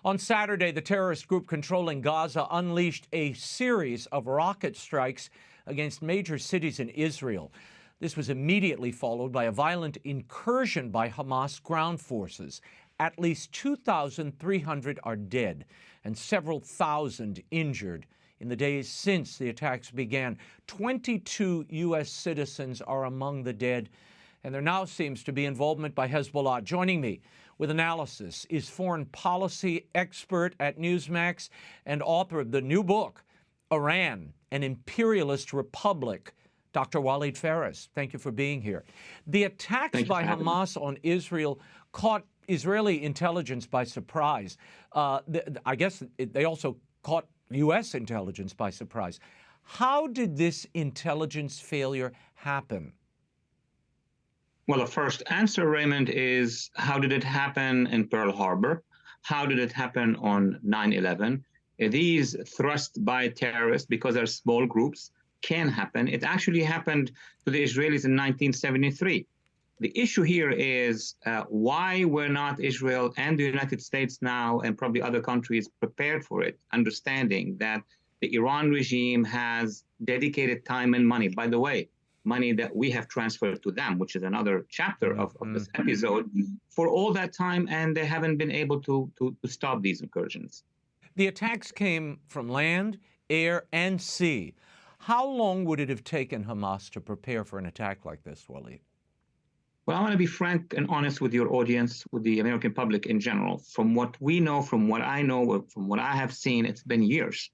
On Saturday, the terrorist group controlling Gaza unleashed a series of rocket strikes against major cities in Israel. This was immediately followed by a violent incursion by Hamas ground forces. At least 2,300 are dead and several thousand injured in the days since the attacks began. 22 U.S. citizens are among the dead, and there now seems to be involvement by Hezbollah. Joining me with analysis is foreign policy expert at Newsmax and author of the new book, Iran, an Imperialist Republic, Dr. Walid Phares. Thank you for being here. The attacks by Hamas on Israel caught Israeli intelligence by surprise. I guess they also caught U.S. intelligence by surprise. How did this intelligence failure happen? Well, the first answer, Raymond, is how did it happen in Pearl Harbor? How did it happen on 9/11? These thrust by terrorists, because they're small groups, can happen. It actually happened to the Israelis in 1973. The issue here is why were not Israel and the United States now, and probably other countries, prepared for it, understanding that the Iran regime has dedicated time and money. By the way, money that we have transferred to them, which is another chapter of this episode, for all that time, and they haven't been able to stop these incursions. The attacks came from land, air, and sea. How long would it have taken Hamas to prepare for an attack like this, Walid? Well, I want to be frank and honest with your audience, with the American public in general. From what we know, from what I know, from what I have seen, it's been years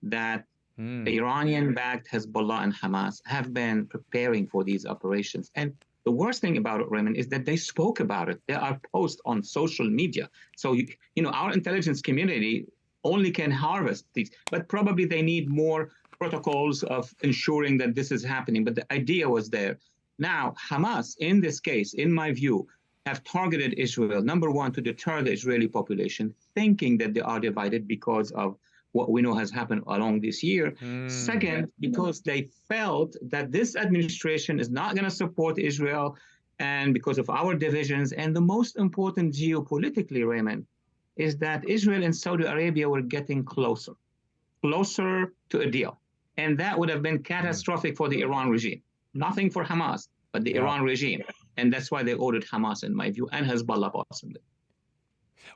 that the Iranian-backed Hezbollah and Hamas have been preparing for these operations. And the worst thing about it, Raymond, is that they spoke about it. There are posts on social media. So, you know, our intelligence community only can harvest these, but probably they need more protocols of ensuring that this is happening. But the idea was there. Now, Hamas, in this case, in my view, have targeted Israel, number one, to deter the Israeli population, thinking that they are divided because of what we know has happened along this year. Second, because they felt that this administration is not going to support Israel, and because of our divisions. And the most important geopolitically, Raymond, is that Israel and Saudi Arabia were getting closer to a deal. And that would have been catastrophic for the Iran regime. Nothing for Hamas, but the Iran regime. And that's why they ordered Hamas, in my view, and Hezbollah possibly.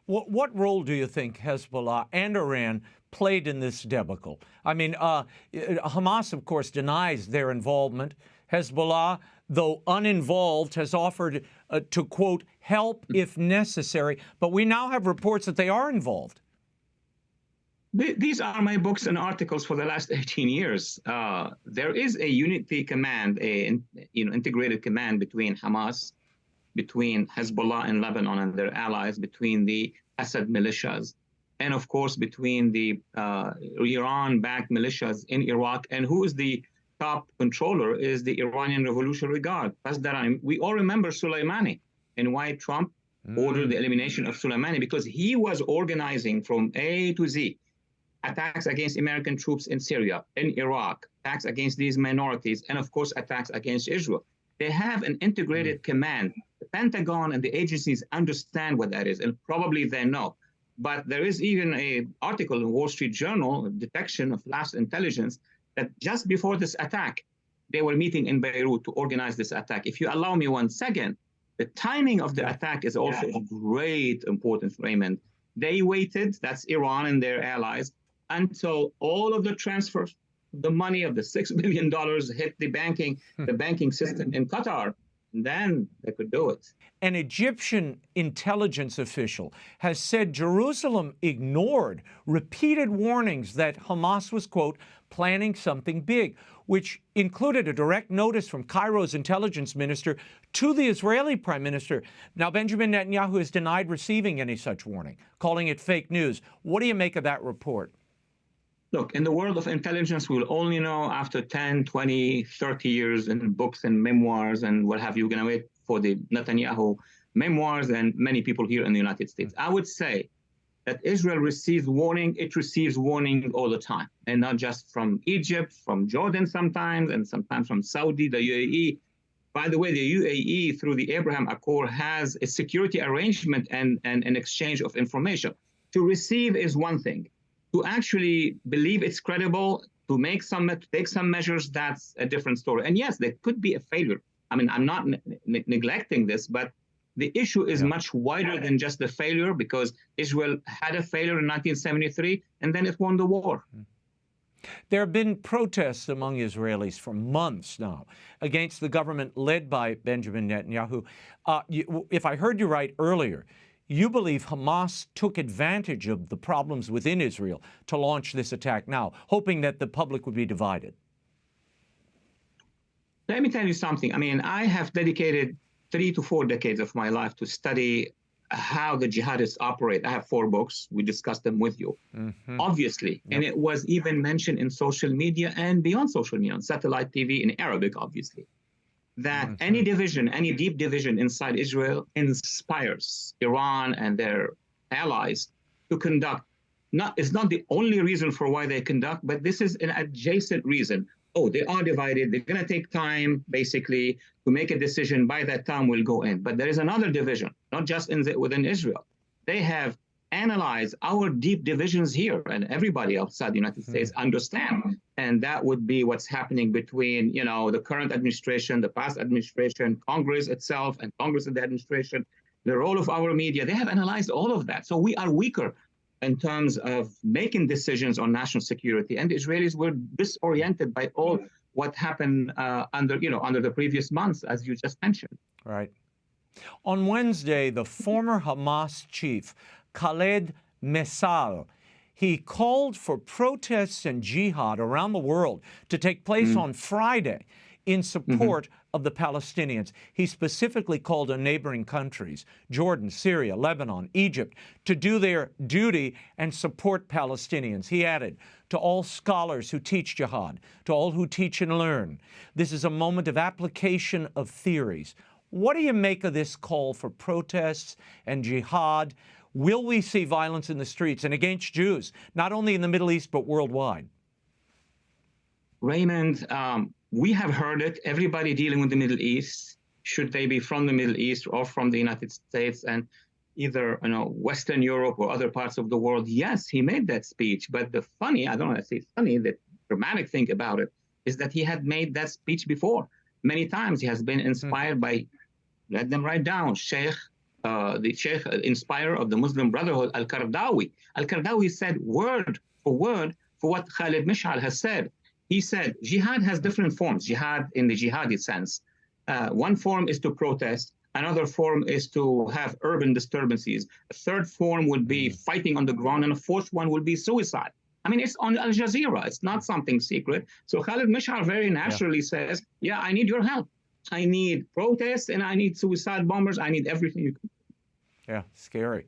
What role do you think Hezbollah and Iran played in this debacle? I mean, Hamas, of course, denies their involvement. Hezbollah, though uninvolved, has offered to, quote, help if necessary. But we now have reports that they are involved. These are my books and articles for the last 18 years. There is a unity command, integrated command between Hamas, between Hezbollah in Lebanon and their allies, between the Assad militias, and of course between the Iran-backed militias in Iraq. And who is the top controller is the Iranian Revolutionary Guard. We all remember Soleimani and why Trump ordered the elimination of Soleimani, because he was organizing from A to Z attacks against American troops in Syria, in Iraq, attacks against these minorities, and of course attacks against Israel. They have an integrated command. The Pentagon and the agencies understand what that is, and probably they know. But there is even an article in Wall Street Journal, Detection of Last Intelligence, that just before this attack, they were meeting in Beirut to organize this attack. If you allow me 1 second, the timing of the attack is also of great importance, Raymond. They waited, that's Iran and their allies, until all of the transfers, the money of the $6 billion hit the banking system in Qatar. And then they could do it. An Egyptian intelligence official has said Jerusalem ignored repeated warnings that Hamas was, quote, planning something big, which included a direct notice from Cairo's intelligence minister to the Israeli prime minister. Now, Benjamin Netanyahu has denied receiving any such warning, calling it fake news. What do you make of that report? Look, in the world of intelligence, we'll only know after 10, 20, 30 years in books and memoirs and what have you. We're going to wait for the Netanyahu memoirs and many people here in the United States. I would say that Israel receives warning. It receives warning all the time, and not just from Egypt, from Jordan sometimes, and sometimes from Saudi, the UAE. By the way, the UAE, through the Abraham Accord, has a security arrangement and an exchange of information. To receive is one thing. To actually believe it's credible, to take some measures, that's a different story. And yes, there could be a failure. I mean, I'm not neglecting this, but the issue is much wider than just the failure, because Israel had a failure in 1973 and then it won the war. There have been protests among Israelis for months now against the government led by Benjamin Netanyahu. If I heard you right earlier, you believe Hamas took advantage of the problems within Israel to launch this attack now, hoping that the public would be divided. Let me tell you something. I mean, I have dedicated 3 to 4 decades of my life to study how the jihadists operate. I have 4 books. We discussed them with you, obviously. Yep. And it was even mentioned in social media and beyond social media, on satellite TV, in Arabic, obviously, that any division, any deep division inside Israel inspires Iran and their allies to conduct. It's not the only reason for why they conduct, but this is an adjacent reason. Oh, they are divided. They're going to take time, basically, to make a decision. By that time, we'll go in. But there is another division, not just within Israel. They have analyzed our deep divisions here, and everybody outside the United States understand. And that would be what's happening between, the current administration, the past administration, Congress itself, and Congress and the administration, the role of our media. They have analyzed all of that. So we are weaker in terms of making decisions on national security. And the Israelis were disoriented by all what happened under the previous months, as you just mentioned. Right. On Wednesday, the former Hamas chief, Khaled Mesal, he called for protests and jihad around the world to take place on Friday in support of the Palestinians. He specifically called on neighboring countries, Jordan, Syria, Lebanon, Egypt, to do their duty and support Palestinians. He added, to all scholars who teach jihad, to all who teach and learn, this is a moment of application of theories. What do you make of this call for protests and jihad? Will we see violence in the streets and against Jews, not only in the Middle East, but worldwide? Raymond, we have heard it. Everybody dealing with the Middle East, should they be from the Middle East or from the United States and either Western Europe or other parts of the world, yes, he made that speech. But the funny, I don't want to say funny, the dramatic thing about it is that he had made that speech before. Many times he has been inspired by, let them write down, the Sheikh, inspirer of the Muslim Brotherhood, Al-Qaradawi. Al-Qaradawi said word for what Khalid Mishal has said. He said, jihad has different forms, jihad in the jihadi sense. One form is to protest. Another form is to have urban disturbances. A third form would be fighting on the ground. And a fourth one would be suicide. I mean, it's on Al Jazeera. It's not something secret. So Khalid Mishal very naturally says, yeah, I need your help. I need protests and I need suicide bombers. I need everything you can. Yeah, scary.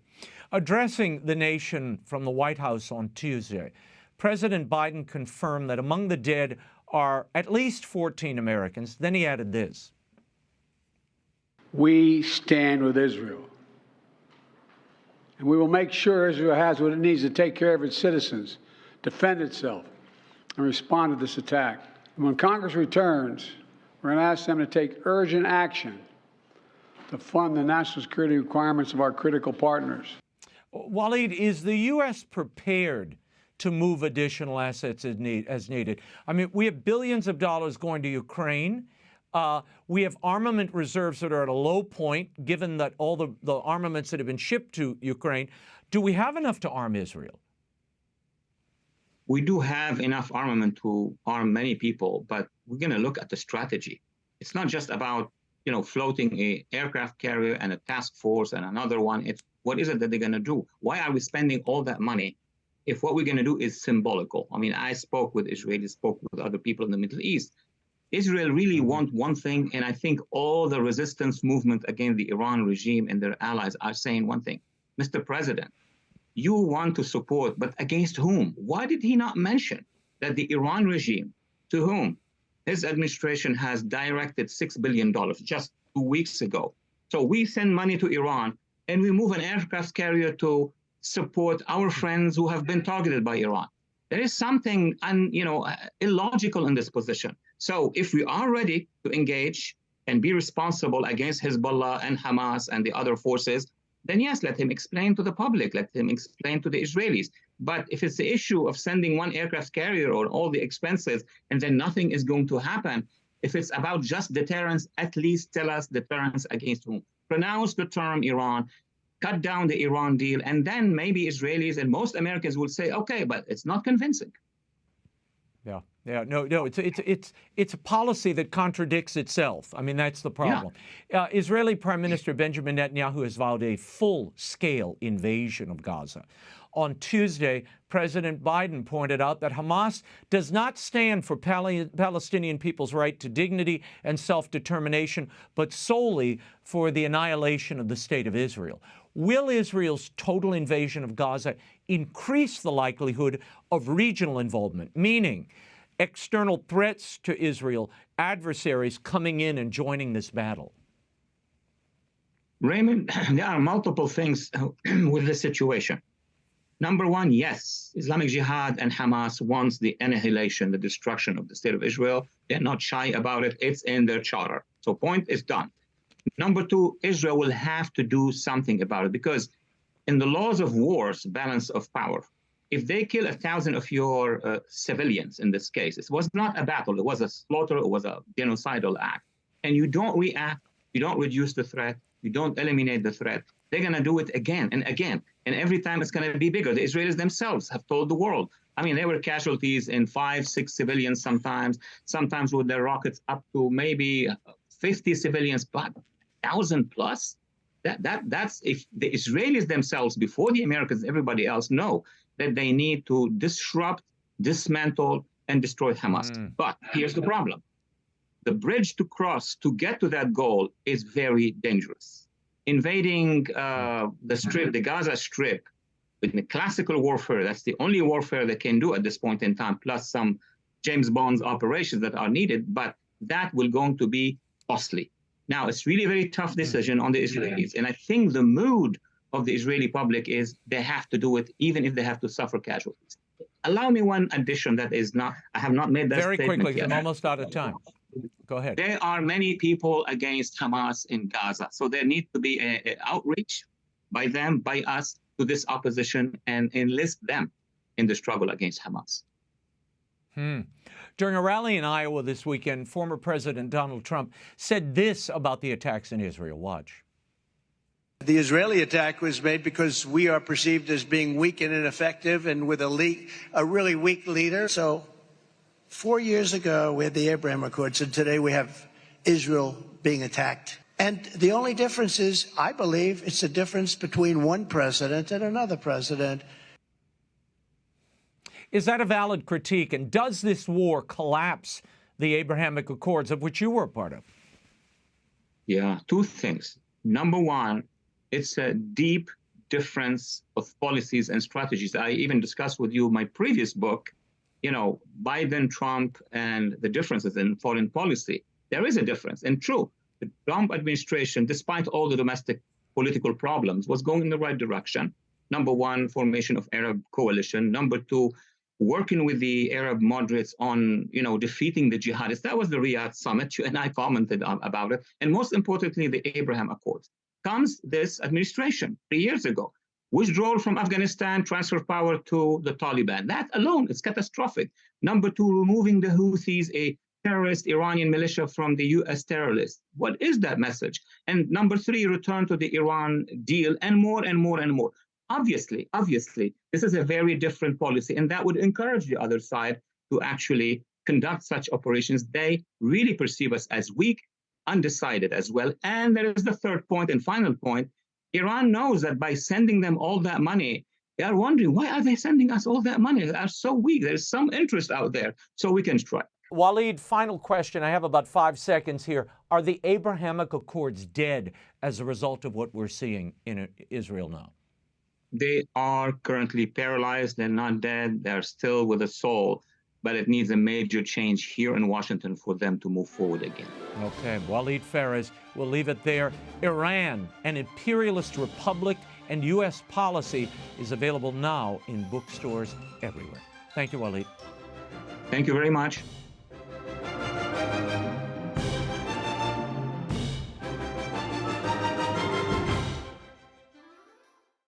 Addressing the nation from the White House on Tuesday, President Biden confirmed that among the dead are at least 14 Americans. Then he added this. We stand with Israel. And we will make sure Israel has what it needs to take care of its citizens, defend itself, and respond to this attack. And when Congress returns, we're going to ask them to take urgent action to fund the national security requirements of our critical partners. Walid, is the U.S. prepared to move additional assets as needed? I mean, we have billions of dollars going to Ukraine. We have armament reserves that are at a low point, given that all the armaments that have been shipped to Ukraine. Do we have enough to arm Israel? We do have enough armament to arm many people, but we're going to look at the strategy. It's not just about, floating an aircraft carrier and a task force and another one. It's what is it that they're going to do? Why are we spending all that money if what we're going to do is symbolical? I mean, I spoke with Israelis, spoke with other people in the Middle East. Israel really wants one thing, and I think all the resistance movement against the Iran regime and their allies are saying one thing. Mr. President, you want to support, but against whom? Why did he not mention that the Iran regime, to whom his administration has directed $6 billion just 2 weeks ago? So we send money to Iran, and we move an aircraft carrier to support our friends who have been targeted by Iran. There is something illogical in this position. So if we are ready to engage and be responsible against Hezbollah and Hamas and the other forces, then yes, let him explain to the public, let him explain to the Israelis. But if it's the issue of sending one aircraft carrier or all the expenses and then nothing is going to happen, if it's about just deterrence, at least tell us deterrence against whom. Pronounce the term Iran, cut down the Iran deal, and then maybe Israelis and most Americans will say, okay, but it's not convincing. No. It's a policy that contradicts itself. I mean, that's the problem. Yeah. Israeli Prime Minister Benjamin Netanyahu has vowed a full-scale invasion of Gaza. On Tuesday, President Biden pointed out that Hamas does not stand for Palestinian people's right to dignity and self-determination, but solely for the annihilation of the State of Israel. Will Israel's total invasion of Gaza increase the likelihood of regional involvement, meaning external threats to Israel, adversaries coming in and joining this battle? Raymond, there are multiple things with this situation. Number one, yes, Islamic Jihad and Hamas wants the annihilation, the destruction of the State of Israel. They're not shy about it. It's in their charter. So point is done. Number two, Israel will have to do something about it because in the laws of wars, balance of power, if they kill 1,000 of your civilians in this case, it was not a battle, it was a slaughter, it was a genocidal act, and you don't react, you don't reduce the threat, you don't eliminate the threat, they're going to do it again and again. And every time it's going to be bigger. The Israelis themselves have told the world. I mean, there were casualties in 5, 6 civilians sometimes with their rockets up to maybe 50 civilians, but 1,000 plus? That's if the Israelis themselves, before the Americans, everybody else know that they need to disrupt, dismantle, and destroy Hamas. But here's the problem. The bridge to cross to get to that goal is very dangerous. Invading the Strip, the Gaza Strip, with the classical warfare, that's the only warfare they can do at this point in time, plus some James Bond's operations that are needed, but that will going to be costly. Now, it's really a very tough decision on the Israelis, and I think the mood of the Israeli public is they have to do it, even if they have to suffer casualties. Allow me one addition that is not, I have not made that very statement quickly, yet. I'm almost out of time. Go ahead. There are many people against Hamas in Gaza, so there needs to be an outreach by them, by us, to this opposition and enlist them in the struggle against Hamas. During a rally in Iowa this weekend, former President Donald Trump said this about the attacks in Israel. Watch. The Israeli attack was made because we are perceived as being weak and ineffective and with a really weak leader. So 4 years ago, we had the Abraham Accords, and today we have Israel being attacked. And the only difference is, I believe, it's a difference between one president and another president. Is that a valid critique? And does this war collapse the Abrahamic Accords, of which you were a part of? Yeah, two things. Number one, it's a deep difference of policies and strategies. I even discussed with you my previous book, Biden, Trump, and the differences in foreign policy. There is a difference. And true, the Trump administration, despite all the domestic political problems, was going in the right direction. Number one, formation of Arab coalition. Number two, working with the Arab moderates on, defeating the jihadists. That was the Riyadh summit, and I commented about it. And most importantly, the Abraham Accords. Comes this administration 3 years ago. Withdrawal from Afghanistan, transfer power to the Taliban. That alone is catastrophic. Number two, removing the Houthis, a terrorist Iranian militia, from the U.S. terror list. What is that message? And number three, return to the Iran deal, and more and more and more. Obviously, this is a very different policy, and that would encourage the other side to actually conduct such operations. They really perceive us as weak, undecided as well. And there is the third point and final point. Iran knows that by sending them all that money, they are wondering, why are they sending us all that money? They are so weak. There's some interest out there, so we can strike. Walid, final question. I have about 5 seconds here. Are the Abrahamic Accords dead as a result of what we're seeing in Israel now? They are currently paralyzed. They're not dead. They're still with a soul. But it needs a major change here in Washington for them to move forward again. Okay, Walid Phares, we'll leave it there. Iran, an imperialist republic, and U.S. policy is available now in bookstores everywhere. Thank you, Walid. Thank you very much.